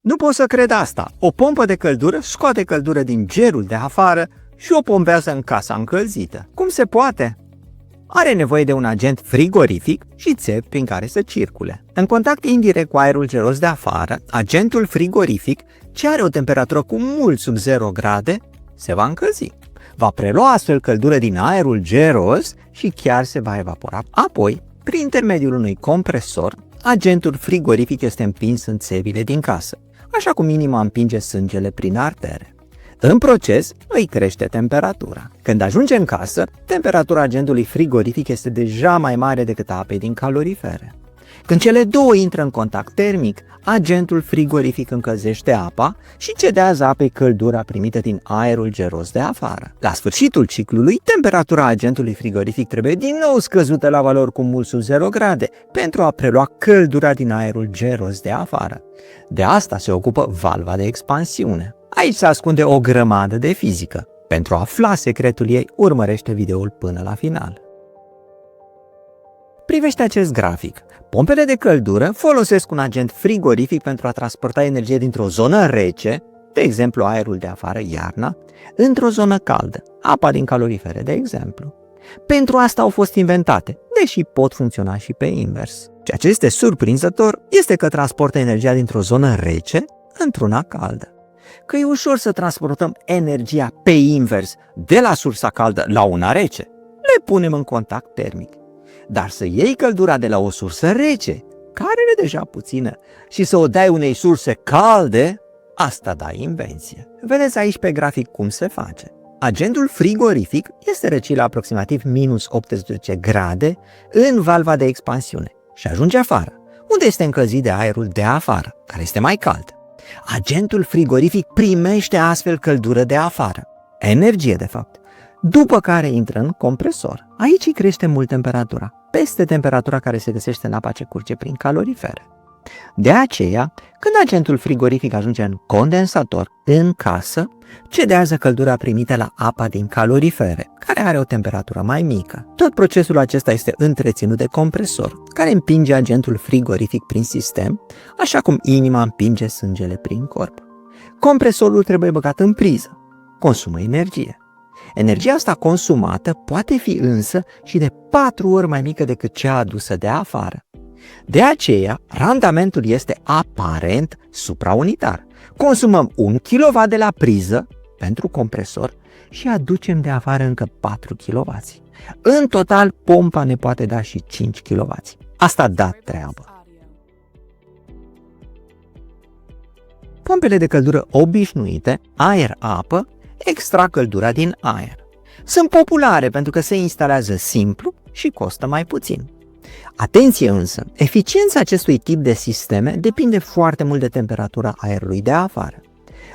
Nu pot să cred asta. O pompă de căldură scoate căldură din gerul de afară și o pompează în casa încălzită. Cum se poate? Are nevoie de un agent frigorific și țevi prin care să circule. În contact indirect cu aerul geros de afară, agentul frigorific, ce are o temperatură cu mult sub 0 grade, se va încălzi. Va prelua astfel căldură din aerul geros și chiar se va evapora. Apoi, prin intermediul unui compresor, agentul frigorific este împins în țevile din casă, așa cum inima împinge sângele prin artere. În proces, îi crește temperatura. Când ajunge în casă, temperatura agentului frigorific este deja mai mare decât a apei din calorifere. Când cele două intră în contact termic, agentul frigorific încălzește apa și cedează apei căldura primită din aerul geros de afară. La sfârșitul ciclului, temperatura agentului frigorific trebuie din nou scăzută la valori cu mult sub 0 grade pentru a prelua căldura din aerul geros de afară. De asta se ocupă valva de expansiune. Aici se ascunde o grămadă de fizică. Pentru a afla secretul ei, urmărește videoul până la final. Privește acest grafic. Pompele de căldură folosesc un agent frigorific pentru a transporta energie dintr-o zonă rece, de exemplu aerul de afară, iarna, într-o zonă caldă, apa din calorifere, de exemplu. Pentru asta au fost inventate, deși pot funcționa și pe invers. Ceea ce este surprinzător este că transportă energia dintr-o zonă rece într-una caldă. Că e ușor să transportăm energia pe invers de la sursa caldă la una rece, le punem în contact termic. Dar să iei căldura de la o sursă rece, care are deja puțină, și să o dai unei surse calde, asta da invenție. Vedeți aici pe grafic cum se face. Agentul frigorific este răcit la aproximativ minus 18 grade în valva de expansiune și ajunge afară, unde este încălzit de aerul de afară, care este mai cald. Agentul frigorific primește astfel căldură de afară, energie de fapt, după care intră în compresor. Aici îi crește mult temperatura, peste temperatura care se găsește în apa ce curge prin calorifere. De aceea, când agentul frigorific ajunge în condensator, în casă, cedează căldura primită la apa din calorifere, care are o temperatură mai mică. Tot procesul acesta este întreținut de compresor, care împinge agentul frigorific prin sistem, așa cum inima împinge sângele prin corp. Compresorul trebuie băgat în priză, consumă energie. Energia asta consumată poate fi însă și de 4 ori mai mică decât cea adusă de afară. De aceea, randamentul este aparent supraunitar. Consumăm 1 kW de la priză pentru compresor și aducem de afară încă 4 kW. În total, pompa ne poate da și 5 kW. Asta da treabă. Pompele de căldură obișnuite, aer-apă, extrag căldura din aer. Sunt populare pentru că se instalează simplu și costă mai puțin. Atenție însă, eficiența acestui tip de sisteme depinde foarte mult de temperatura aerului de afară.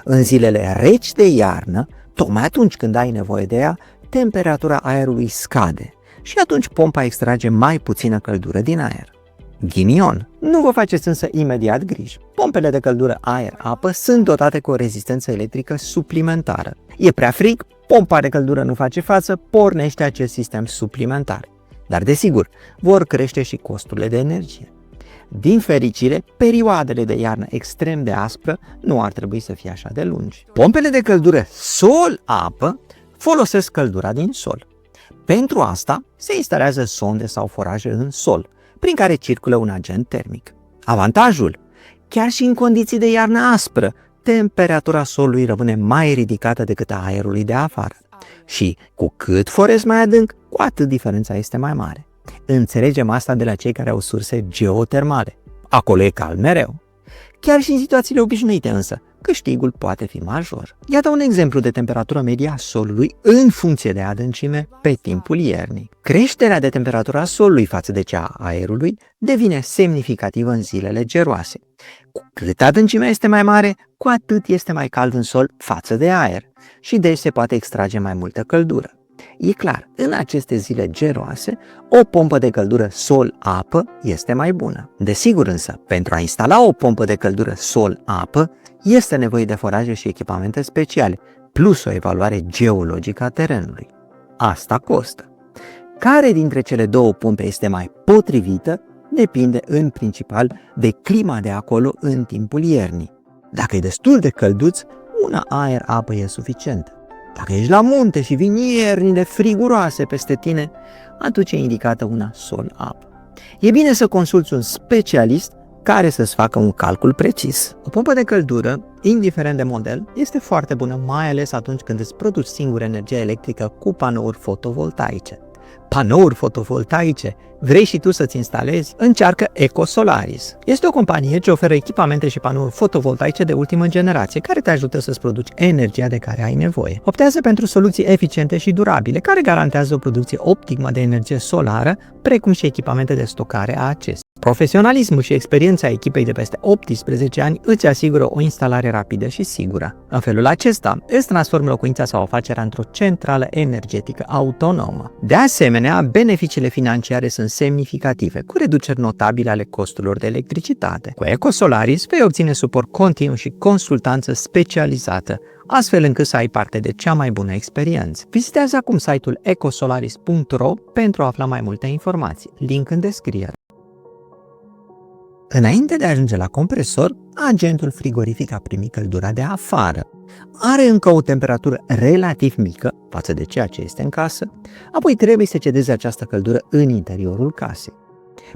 În zilele reci de iarnă, tocmai atunci când ai nevoie de ea, temperatura aerului scade și atunci pompa extrage mai puțină căldură din aer. Ghinion, nu vă faceți însă imediat griji. Pompele de căldură aer-apă sunt dotate cu o rezistență electrică suplimentară. E prea frig, pompa de căldură nu face față, pornește acest sistem suplimentar. Dar desigur, vor crește și costurile de energie. Din fericire, perioadele de iarnă extrem de aspră nu ar trebui să fie așa de lungi. Pompele de căldură sol-apă folosesc căldura din sol. Pentru asta se instalează sonde sau foraje în sol, prin care circulă un agent termic. Avantajul? Chiar și în condiții de iarnă aspră, temperatura solului rămâne mai ridicată decât a aerului de afară. Și cu cât forezi mai adânc, cu atât diferența este mai mare. Înțelegem asta de la cei care au surse geotermale. Acolo e cald mereu. Chiar și în situațiile obișnuite însă, câștigul poate fi major. Iată un exemplu de temperatură medie a solului în funcție de adâncime pe timpul iernii. Creșterea de temperatură a solului față de cea a aerului devine semnificativă în zilele geroase. Cu cât adâncimea este mai mare, cu atât este mai cald în sol față de aer și deci se poate extrage mai multă căldură. E clar, în aceste zile geroase, o pompă de căldură sol-apă este mai bună. Desigur însă, pentru a instala o pompă de căldură sol-apă, este nevoie de foraje și echipamente speciale, plus o evaluare geologică a terenului. Asta costă. Care dintre cele două pompe este mai potrivită depinde în principal de clima de acolo în timpul iernii. Dacă e destul de călduț, una aer-apă e suficientă. Dacă ești la munte și vin iernile friguroase peste tine, atunci e indicată una sol-apă. E bine să consulți un specialist care să-ți facă un calcul precis. O pompă de căldură, indiferent de model, este foarte bună, mai ales atunci când îți produci singur energia electrică cu panouri fotovoltaice. Panouri fotovoltaice, vrei și tu să-ți instalezi? Încearcă EcoSolaris. Este o companie ce oferă echipamente și panouri fotovoltaice de ultimă generație, care te ajută să-ți produci energia de care ai nevoie. Optează pentru soluții eficiente și durabile, care garantează o producție optimă de energie solară, precum și echipamente de stocare a acestea. Profesionalismul și experiența echipei de peste 18 ani îți asigură o instalare rapidă și sigură. În felul acesta, îți transformă locuința sau afacerea într-o centrală energetică autonomă. De asemenea, beneficiile financiare sunt semnificative, cu reduceri notabile ale costurilor de electricitate. Cu EcoSolaris vei obține suport continuu și consultanță specializată, astfel încât să ai parte de cea mai bună experiență. Vizitează acum site-ul ecosolaris.ro pentru a afla mai multe informații. Link în descriere. Înainte de a ajunge la compresor, agentul frigorific a primit căldura de afară. Are încă o temperatură relativ mică față de ceea ce este în casă, apoi trebuie să cedeze această căldură în interiorul casei.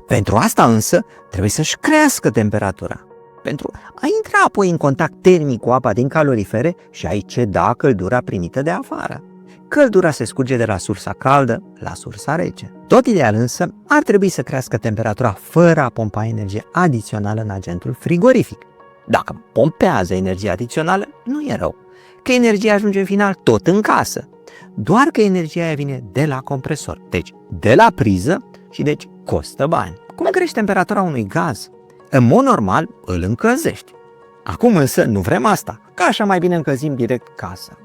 Pentru asta însă trebuie să-și crească temperatura. Pentru a intra apoi în contact termic cu apa din calorifere și a-i ceda căldura primită de afară. Căldura se scurge de la sursa caldă la sursa rece. Tot ideal însă ar trebui să crească temperatura fără a pompa energie adițională în agentul frigorific. Dacă pompează energie adițională, nu e rău, că energia ajunge în final tot în casă. Doar că energia aia vine de la compresor, deci de la priză și deci costă bani. Cum crești temperatura unui gaz? În mod normal îl încălzești. Acum însă nu vrem asta, că așa mai bine încălzim direct casa.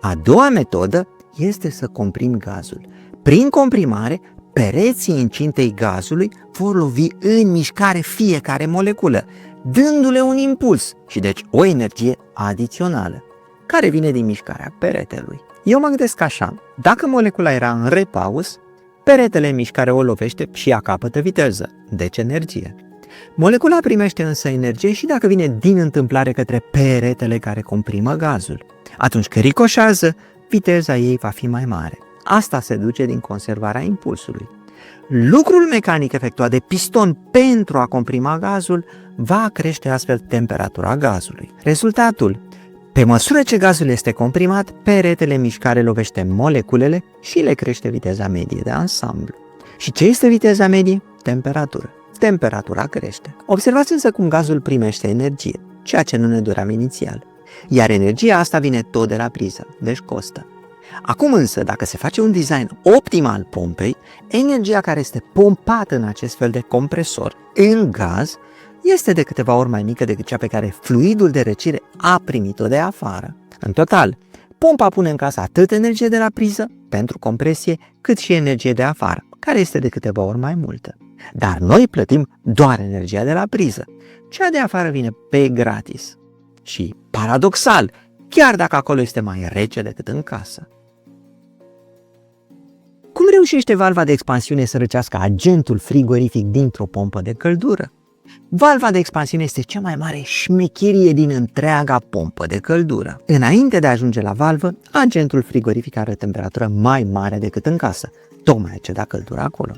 A doua metodă este să comprimi gazul. Prin comprimare, pereții incintei gazului vor lovi în mișcare fiecare moleculă, dându-le un impuls și deci o energie adițională, care vine din mișcarea peretelui. Eu mă gândesc așa, dacă molecula era în repaus, peretele în mișcare o lovește și ea capătă viteză, deci energie. Molecula primește însă energie și dacă vine din întâmplare către peretele care comprimă gazul. Atunci când ricoșează, viteza ei va fi mai mare. Asta se duce din conservarea impulsului. Lucrul mecanic efectuat de piston pentru a comprima gazul va crește astfel temperatura gazului. Rezultatul: pe măsură ce gazul este comprimat, peretele în mișcare lovește moleculele și le crește viteza medie de ansamblu. Și ce este viteza medie? Temperatură. Temperatura crește. Observați însă cum gazul primește energie, ceea ce nu ne doream inițial. Iar energia asta vine tot de la priză, deci costă. Acum însă, dacă se face un design optim al pompei, energia care este pompată în acest fel de compresor în gaz este de câteva ori mai mică decât cea pe care fluidul de răcire a primit-o de afară. În total, pompa pune în casă atât energie de la priză, pentru compresie, cât și energie de afară, care este de câteva ori mai multă. Dar noi plătim doar energia de la priză. Cea de afară vine pe gratis. Și, paradoxal, chiar dacă acolo este mai rece decât în casă. Cum reușește valva de expansiune să răcească agentul frigorific dintr-o pompă de căldură? Valva de expansiune este cea mai mare șmecherie din întreaga pompă de căldură. Înainte de a ajunge la valvă, agentul frigorific are o temperatură mai mare decât în casă, tocmai ce da căldura acolo.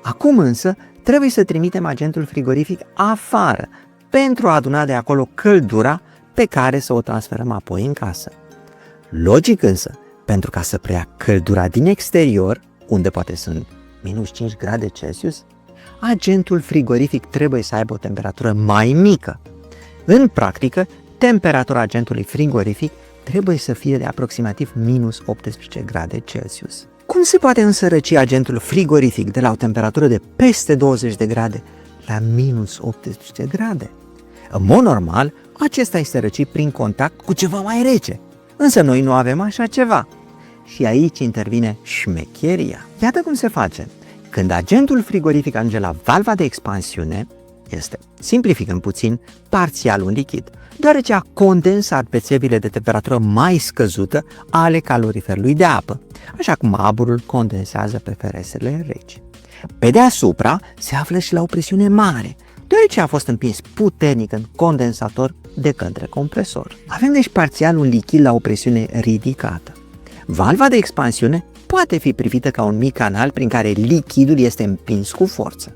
Acum însă trebuie să trimitem agentul frigorific afară pentru a aduna de acolo căldura pe care să o transferăm apoi în casă. Logic însă, pentru ca să preia căldura din exterior, unde poate sunt minus 5 grade Celsius, agentul frigorific trebuie să aibă o temperatură mai mică. În practică, temperatura agentului frigorific trebuie să fie de aproximativ minus 18 grade Celsius. Cum se poate însă răci agentul frigorific de la o temperatură de peste 20 de grade la minus 18 grade? În mod normal, acesta este răcit prin contact cu ceva mai rece, însă noi nu avem așa ceva. Și aici intervine șmecheria. Iată cum se face. Când agentul frigorific ajunge la valva de expansiune, este, simplificând puțin, parțial un lichid, deoarece a condensat pe țevile de temperatură mai scăzută ale caloriferului de apă, așa cum aburul condensează pe ferestrele reci. Pe deasupra se află și la o presiune mare, deoarece a fost împins puternic în condensator de către compresor. Avem deci parțial un lichid la o presiune ridicată. Valva de expansiune poate fi privită ca un mic canal prin care lichidul este împins cu forță.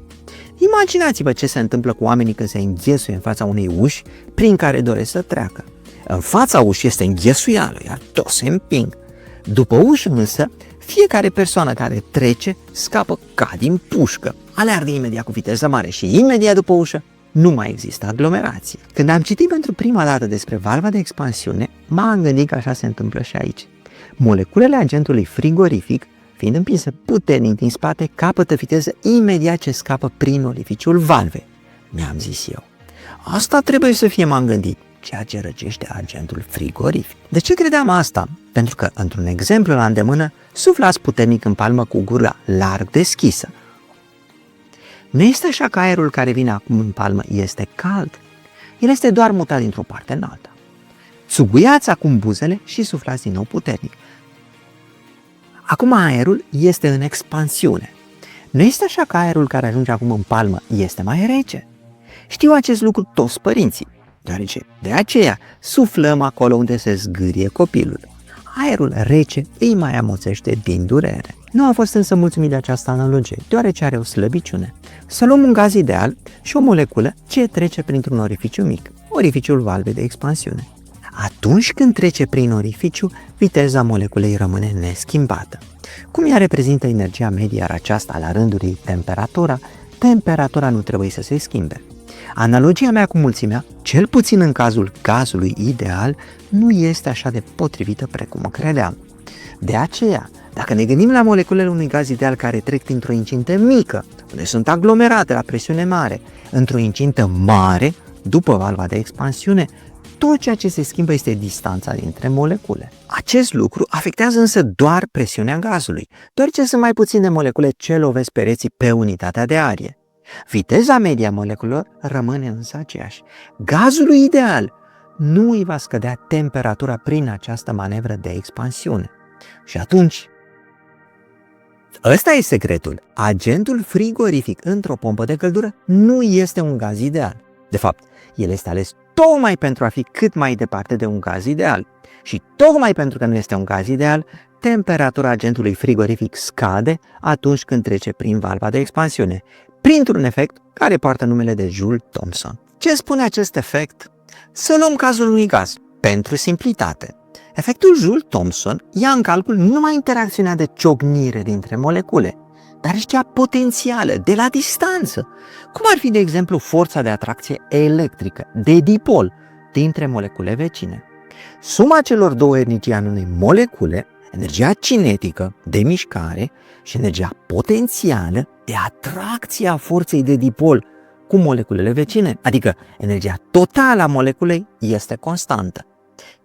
Imaginați-vă ce se întâmplă cu oamenii când se înghesuie în fața unei uși prin care doresc să treacă. În fața ușii este înghesuială, iar toți se împing. După ușă însă, fiecare persoană care trece scapă ca din pușcă, aleargă imediat cu viteză mare și imediat după ușă nu mai există aglomerație. Când am citit pentru prima dată despre valva de expansiune, m-am gândit că așa se întâmplă și aici. Moleculele agentului frigorific, fiind împinse puternic din spate, capătă viteză imediat ce scapă prin orificiul valvei. Mi-am zis eu. Asta trebuie să fie, m-am gândit, ceea ce răcește agentul frigorific. De ce credeam asta? Pentru că, într-un exemplu la îndemână, suflați puternic în palmă cu gura larg deschisă. Nu este așa că aerul care vine acum în palmă este cald. El este doar mutat dintr-o parte în alta. Suguiați acum buzele și suflați din nou puternic. Acum aerul este în expansiune. Nu este așa că aerul care ajunge acum în palmă este mai rece. Știu acest lucru toți părinții, deoarece de aceea suflăm acolo unde se zgârie copilul. Aerul rece îi mai amoțește din durere. Nu a fost însă mulțumit de această analogie, deoarece are o slăbiciune. Să luăm un gaz ideal și o moleculă ce trece printr-un orificiu mic, orificiul valvei de expansiune. Atunci când trece prin orificiu, viteza moleculei rămâne neschimbată. Cum ea reprezintă energia medie, iar aceasta la rândul ei temperatura nu trebuie să se schimbe. Analogia mea cu mulțimea, cel puțin în cazul gazului ideal, nu este așa de potrivită precum credeam. De aceea, dacă ne gândim la moleculele unui gaz ideal care trec printr-o incintă mică, unde sunt aglomerate la presiune mare, într-o incintă mare, după valva de expansiune, tot ceea ce se schimbă este distanța dintre molecule. Acest lucru afectează însă doar presiunea gazului, deoarece sunt mai puține molecule ce lovesc pereții pe unitatea de arie. Viteza medie a moleculelor rămâne însă aceeași. Gazului ideal nu îi va scădea temperatura prin această manevră de expansiune. Și atunci, ăsta e secretul. Agentul frigorific într-o pompă de căldură nu este un gaz ideal. De fapt, el este ales tocmai pentru a fi cât mai departe de un gaz ideal. Și tocmai pentru că nu este un gaz ideal, temperatura agentului frigorific scade atunci când trece prin valva de expansiune, printr-un efect care poartă numele de Joule-Thomson. Ce spune acest efect? Să luăm cazul unui gaz, pentru simplitate. Efectul Joule-Thomson ia în calcul numai interacțiunea de ciocnire dintre molecule, dar și cea potențială, de la distanță, cum ar fi, de exemplu, forța de atracție electrică, de dipol, dintre molecule vecine. Suma celor două energii a unei molecule, energia cinetică, de mișcare, și energia potențială, de atracție a forței de dipol cu moleculele vecine, adică energia totală a moleculei, este constantă.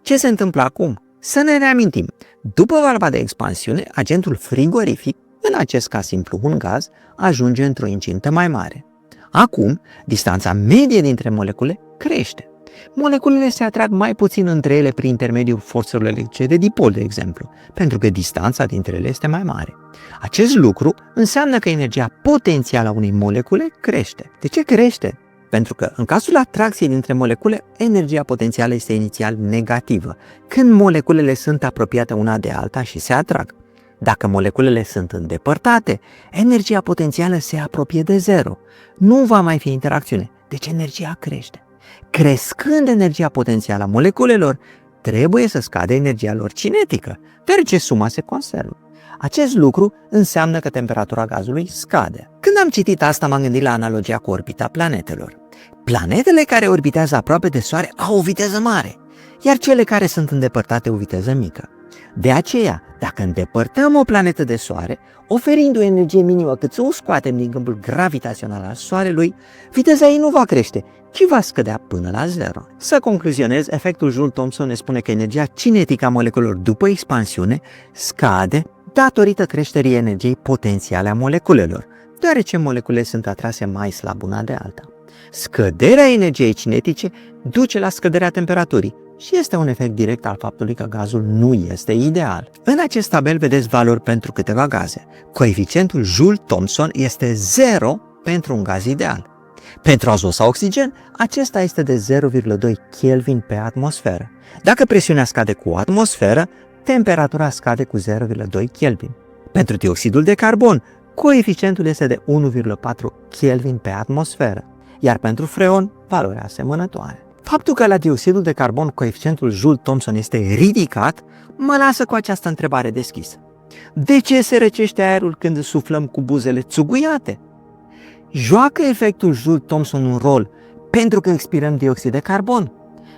Ce se întâmplă acum? Să ne reamintim. După valva de expansiune, agentul frigorific, în acest caz simplu un gaz, ajunge într-o incintă mai mare. Acum, distanța medie dintre molecule crește. Moleculele se atrag mai puțin între ele prin intermediul forțelor electrice de dipol, de exemplu, pentru că distanța dintre ele este mai mare. Acest lucru înseamnă că energia potențială a unei molecule crește. De ce crește? Pentru că, în cazul atracției dintre molecule, energia potențială este inițial negativă, când moleculele sunt apropiate una de alta și se atrag. Dacă moleculele sunt îndepărtate, energia potențială se apropie de zero. Nu va mai fi interacțiune, deci energia crește. Crescând energia potențială a moleculelor, trebuie să scadă energia lor cinetică, deoarece suma se conservă. Acest lucru înseamnă că temperatura gazului scade. Când am citit asta, m-am gândit la analogia cu orbita planetelor. Planetele care orbitează aproape de Soare au o viteză mare, iar cele care sunt îndepărtate o viteză mică. De aceea, dacă îndepărtăm o planetă de Soare, oferind o energie minimă cât să o scoatem din câmpul gravitațional al Soarelui, viteza ei nu va crește, ci va scădea până la zero. Să concluzionez, efectul Joule-Thomson ne spune că energia cinetică a moleculelor după expansiune scade datorită creșterii energiei potențiale a moleculelor, deoarece moleculele sunt atrase mai slab una de alta. Scăderea energiei cinetice duce la scăderea temperaturii și este un efect direct al faptului că gazul nu este ideal. În acest tabel vedeți valori pentru câteva gaze. Coeficientul Joule-Thomson este 0 pentru un gaz ideal. Pentru azot sau oxigen, acesta este de 0,2 Kelvin pe atmosferă. Dacă presiunea scade cu o atmosferă, temperatura scade cu 0,2 Kelvin. Pentru dioxidul de carbon, coeficientul este de 1,4 Kelvin pe atmosferă, iar pentru freon, valoarea asemănătoare. Faptul că la dioxidul de carbon coeficientul Joule-Thomson este ridicat, mă lasă cu această întrebare deschisă. De ce se răcește aerul când suflăm cu buzele țuguiate? Joacă efectul Joule-Thomson un rol pentru că expirăm dioxid de carbon?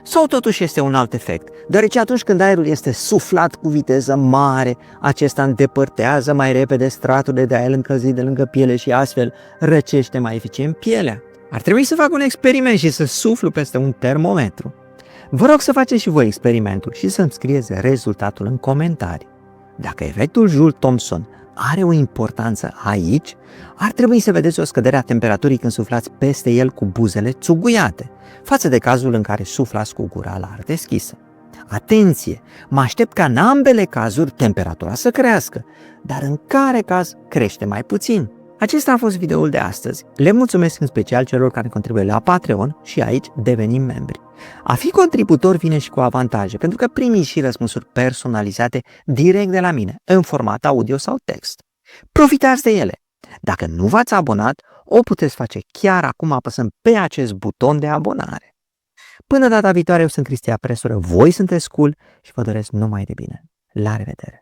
Sau totuși este un alt efect, deoarece atunci când aerul este suflat cu viteză mare, acesta îndepărtează mai repede straturile de aer încălzit de lângă piele și astfel răcește mai eficient pielea? Ar trebui să fac un experiment și să suflu peste un termometru. Vă rog să faceți și voi experimentul și să-mi scrieți rezultatul în comentarii. Dacă efectul Joule-Thomson are o importanță aici, ar trebui să vedeți o scădere a temperaturii când suflați peste el cu buzele țuguiate, față de cazul în care suflați cu gura larg deschisă. Atenție! Mă aștept ca în ambele cazuri temperatura să crească, dar în care caz crește mai puțin. Acesta a fost videoul de astăzi. Le mulțumesc în special celor care contribuie la Patreon și aici devenim membri. A fi contributor vine și cu avantaje, pentru că primiți și răspunsuri personalizate direct de la mine, în format audio sau text. Profitați de ele! Dacă nu v-ați abonat, o puteți face chiar acum apăsând pe acest buton de abonare. Până data viitoare, eu sunt Cristian Presură, voi sunteți cool și vă doresc numai de bine. La revedere!